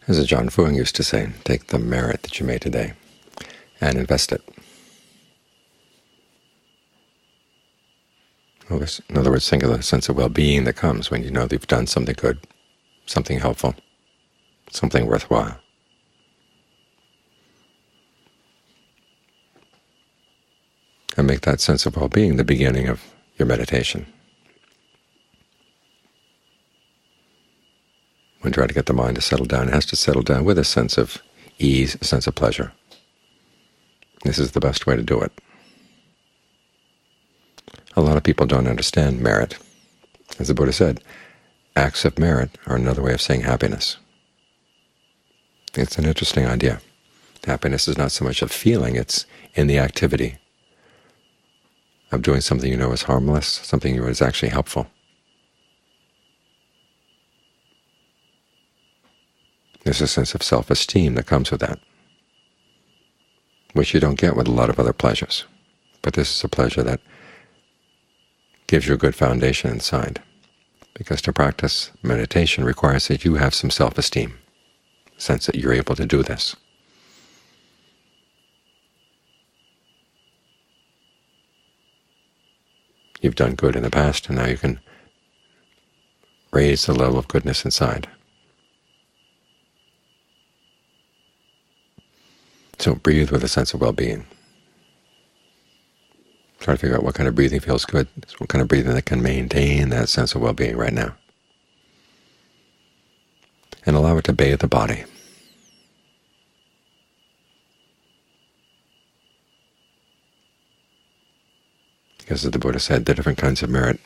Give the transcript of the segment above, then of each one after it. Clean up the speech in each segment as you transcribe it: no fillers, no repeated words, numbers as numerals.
As John Fuang used to say, take the merit that you made today and invest it. In other words, think of the sense of well-being that comes when you know that you've done something good, something helpful, something worthwhile. And make that sense of well-being the beginning of your meditation. When you try to get the mind to settle down, it has to settle down with a sense of ease, a sense of pleasure. This is the best way to do it. A lot of people don't understand merit. As the Buddha said, acts of merit are another way of saying happiness. It's an interesting idea. Happiness is not so much a feeling, it's in the activity of doing something you know is harmless, something you know is actually helpful. There's a sense of self-esteem that comes with that, which you don't get with a lot of other pleasures. But this is a pleasure that gives you a good foundation inside, because to practice meditation requires that you have some self-esteem, a sense that you're able to do this. You've done good in the past, and now you can raise the level of goodness inside. So breathe with a sense of well-being. Try to figure out what kind of breathing feels good, what kind of breathing that can maintain that sense of well-being right now. And allow it to bathe the body. Because as the Buddha said, the different kinds of merit,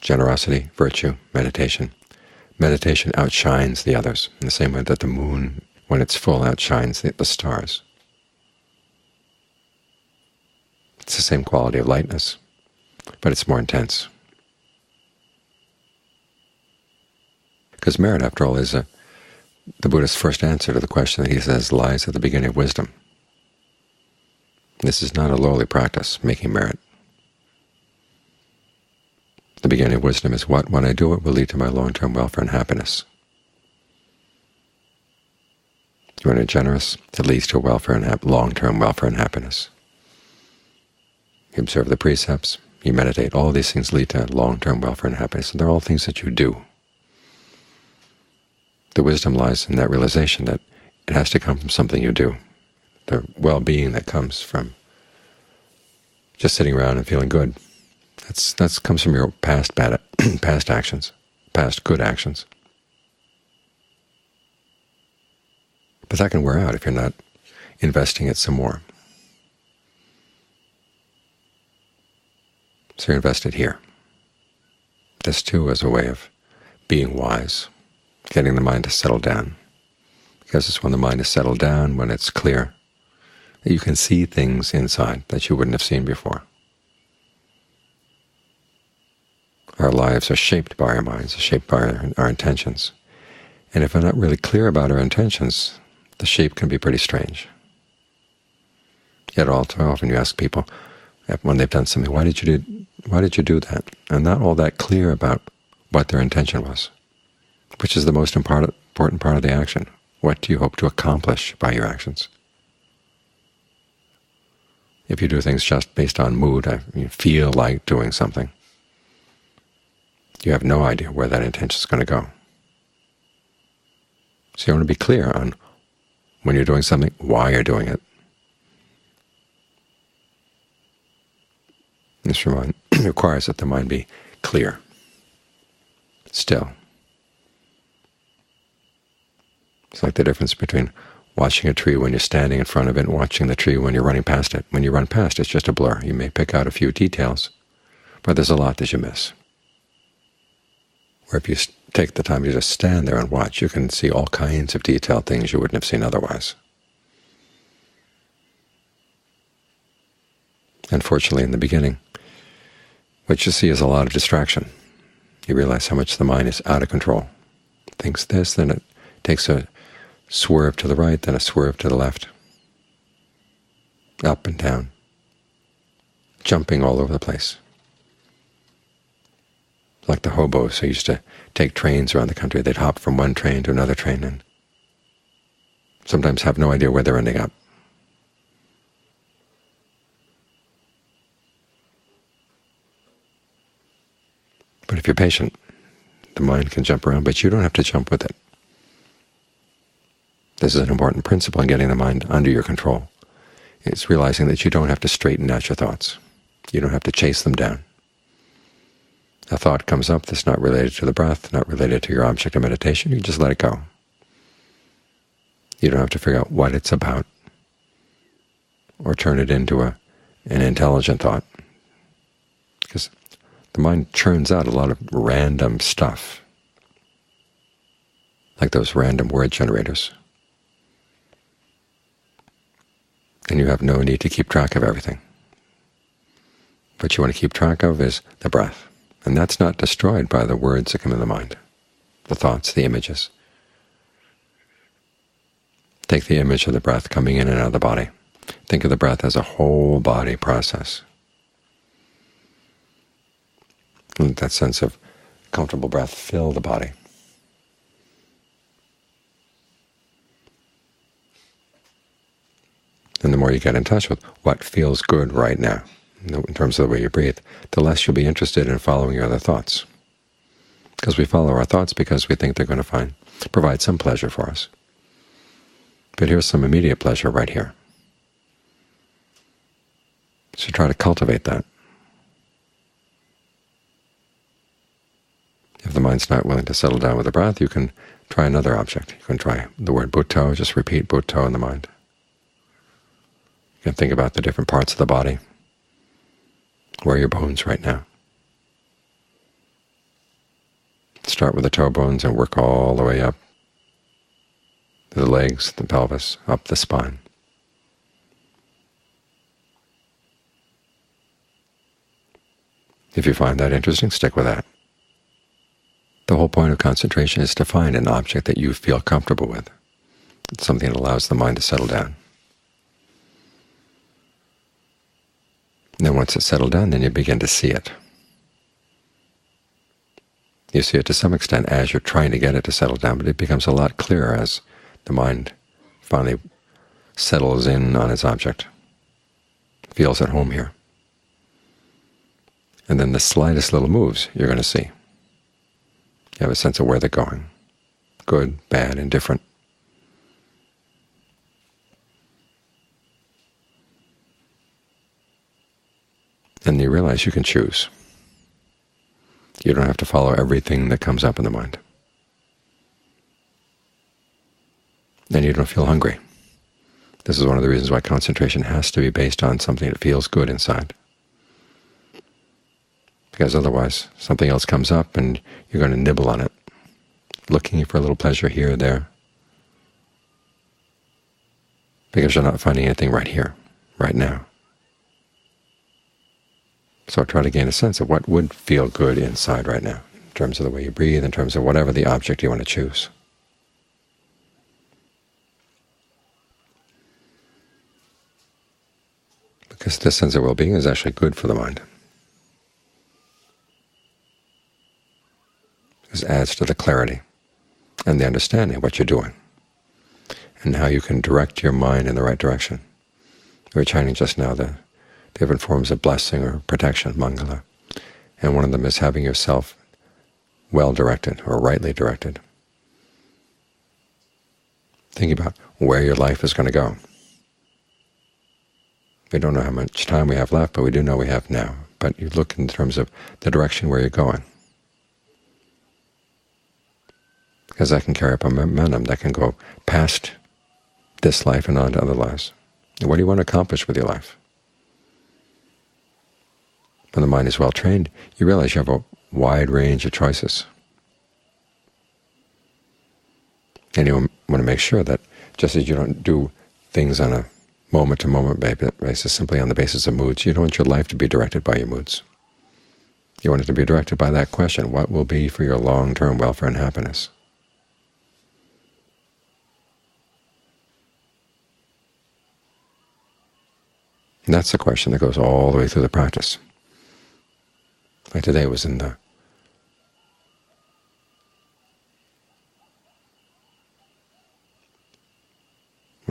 generosity, virtue, meditation. Meditation outshines the others, in the same way that the moon, when it's full, outshines the stars. It's the same quality of lightness, but it's more intense. Because merit, after all, is the Buddha's first answer to the question that he says lies at the beginning of wisdom. This is not a lowly practice, making merit. The beginning of wisdom is what, when I do it, will lead to my long-term welfare and happiness. When you're generous, it leads to welfare and long-term welfare and happiness. You observe the precepts, you meditate. All of these things lead to long-term welfare and happiness, and they're all things that you do. The wisdom lies in that realization that it has to come from something you do. The well-being that comes from just sitting around and feeling good, that comes from your past past actions, past good actions. But that can wear out if you're not investing it some more. So you're invested here. This too is a way of being wise, getting the mind to settle down. Because it's when the mind is settled down, when it's clear, that you can see things inside that you wouldn't have seen before. Our lives are shaped by our minds, are shaped by our intentions. And if we're not really clear about our intentions, the shape can be pretty strange. Yet all too often you ask people, when they've done something, why did you do that? And not all that clear about what their intention was, which is the most important part of the action. What do you hope to accomplish by your actions? If you do things just based on mood, you feel like doing something, you have no idea where that intention is going to go. So you want to be clear on when you're doing something, why you're doing it. This requires that the mind be clear, still. It's like the difference between watching a tree when you're standing in front of it and watching the tree when you're running past it. When you run past, it's just a blur. You may pick out a few details, but there's a lot that you miss. Where if you take the time to just stand there and watch, you can see all kinds of detailed things you wouldn't have seen otherwise. Unfortunately, in the beginning, what you see is a lot of distraction. You realize how much the mind is out of control. It thinks this, then it takes a swerve to the right, then a swerve to the left, up and down, jumping all over the place. like the hobos who used to take trains around the country. They'd hop from one train to another train and sometimes have no idea where they're ending up. But if you're patient, the mind can jump around, but you don't have to jump with it. This is an important principle in getting the mind under your control. It's realizing that you don't have to straighten out your thoughts. You don't have to chase them down. A thought comes up that's not related to the breath, not related to your object of meditation, you just let it go. You don't have to figure out what it's about or turn it into an intelligent thought, because the mind churns out a lot of random stuff, like those random word generators. And you have no need to keep track of everything. What you want to keep track of is the breath. And that's not destroyed by the words that come in the mind, the thoughts, the images. Take the image of the breath coming in and out of the body. Think of the breath as a whole body process. Let that sense of comfortable breath fill the body. And the more you get in touch with what feels good right now, in terms of the way you breathe, the less you'll be interested in following your other thoughts. Because we follow our thoughts because we think they're going to provide some pleasure for us. But here's some immediate pleasure right here. So try to cultivate that. If the mind's not willing to settle down with the breath, you can try another object. You can try the word Bhutto, just repeat Bhutto in the mind. You can think about the different parts of the body. Where are your bones right now? Start with the toe bones and work all the way up to the legs, the pelvis, up the spine. If you find that interesting, stick with that. The whole point of concentration is to find an object that you feel comfortable with. It's something that allows the mind to settle down. And then once it's settled down, then you begin to see it. You see it to some extent as you're trying to get it to settle down, but it becomes a lot clearer as the mind finally settles in on its object, feels at home here. And then the slightest little moves you're going to see. You have a sense of where they're going, good, bad, indifferent. And you realize you can choose. You don't have to follow everything that comes up in the mind. And you don't feel hungry. This is one of the reasons why concentration has to be based on something that feels good inside. Because otherwise something else comes up and you're going to nibble on it, looking for a little pleasure here or there, because you're not finding anything right here, right now. So try to gain a sense of what would feel good inside right now, in terms of the way you breathe, in terms of whatever the object you want to choose. Because this sense of well-being is actually good for the mind. This adds to the clarity and the understanding of what you're doing and how you can direct your mind in the right direction. We were chanting just now the different forms of blessing or protection, mangala, and one of them is having yourself well-directed or rightly directed. Thinking about where your life is going to go. We don't know how much time we have left, but we do know we have now. But you look in terms of the direction where you're going. Because that can carry up a momentum that can go past this life and on to other lives. And what do you want to accomplish with your life? When the mind is well trained, you realize you have a wide range of choices. And you want to make sure that just as you don't do things on a moment-to-moment basis, simply on the basis of moods, you don't want your life to be directed by your moods. You want it to be directed by that question, what will be for your long-term welfare and happiness? And that's the question that goes all the way through the practice. Like today was in the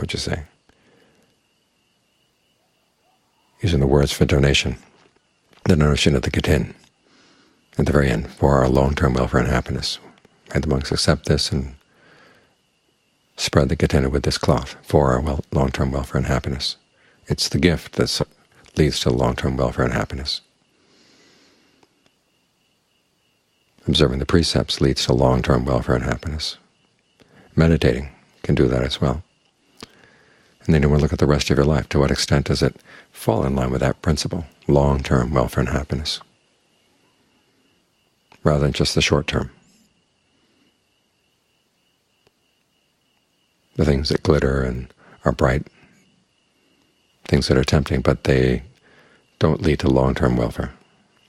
would you say? Using the words for donation, the notion of the Giten at the very end, for our long-term welfare and happiness. May the monks accept this and spread the Giten with this cloth for our long-term welfare and happiness. It's the gift that leads to long-term welfare and happiness. Observing the precepts leads to long-term welfare and happiness. Meditating can do that as well. And then you want to look at the rest of your life. To what extent does it fall in line with that principle, long-term welfare and happiness, rather than just the short-term? The things that glitter and are bright, things that are tempting, but they don't lead to long-term welfare,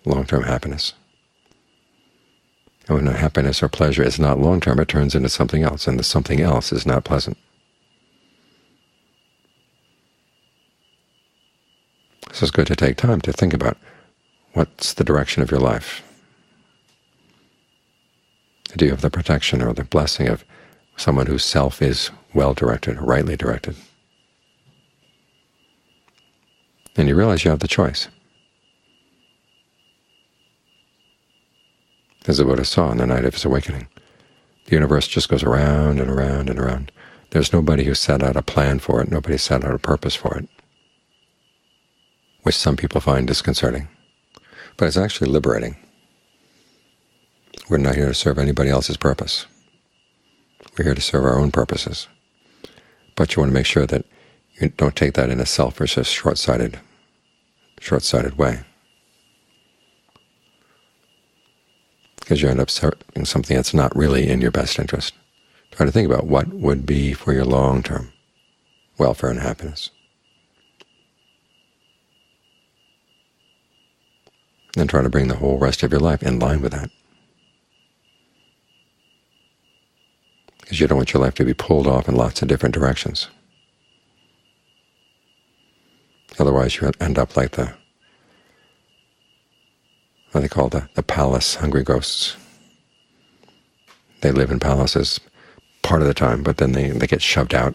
long-term happiness. And when happiness or pleasure is not long-term, it turns into something else, and the something else is not pleasant. So it's good to take time to think about what's the direction of your life. Do you have the protection or the blessing of someone whose self is well-directed, rightly directed? And you realize you have the choice. As the Buddha saw on the night of his awakening, the universe just goes around and around and around. There's nobody who set out a plan for it, nobody set out a purpose for it, which some people find disconcerting. But it's actually liberating. We're not here to serve anybody else's purpose. We're here to serve our own purposes. But you want to make sure that you don't take that in a selfish or short-sighted way, because you end up serving something that's not really in your best interest. Try to think about what would be for your long-term welfare and happiness. And then try to bring the whole rest of your life in line with that. Because you don't want your life to be pulled off in lots of different directions. Otherwise you end up like what they call the palace hungry ghosts. They live in palaces part of the time, but then they get shoved out,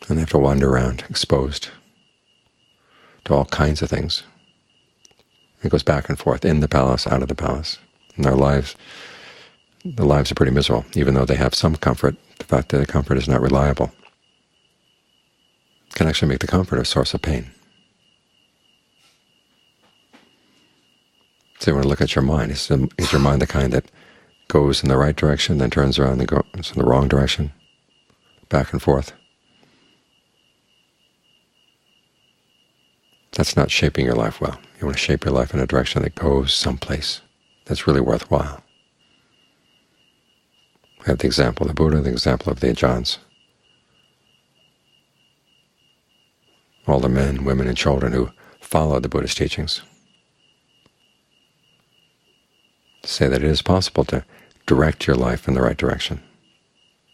and they have to wander around exposed to all kinds of things. It goes back and forth, in the palace, out of the palace. And their lives are pretty miserable, even though they have some comfort. The fact that the comfort is not reliable can actually make the comfort a source of pain. So you want to look at your mind. Is your mind the kind that goes in the right direction, then turns around and goes in the wrong direction, back and forth? That's not shaping your life well. You want to shape your life in a direction that goes someplace that's really worthwhile. We have the example of the Buddha, the example of the Ajahns, all the men, women, and children who followed the Buddha's teachings. To say that it is possible to direct your life in the right direction,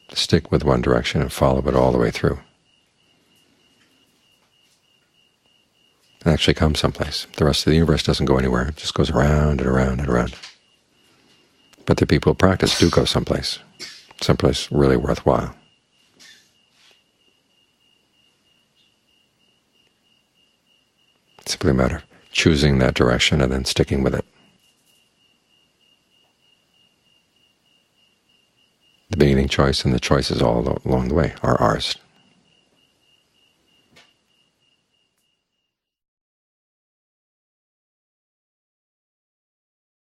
to stick with one direction and follow it all the way through, and actually come someplace. The rest of the universe doesn't go anywhere. It just goes around and around and around. But the people who practice do go someplace really worthwhile. It's simply a matter of choosing that direction and then sticking with it. The beginning choice and the choices all along the way are ours.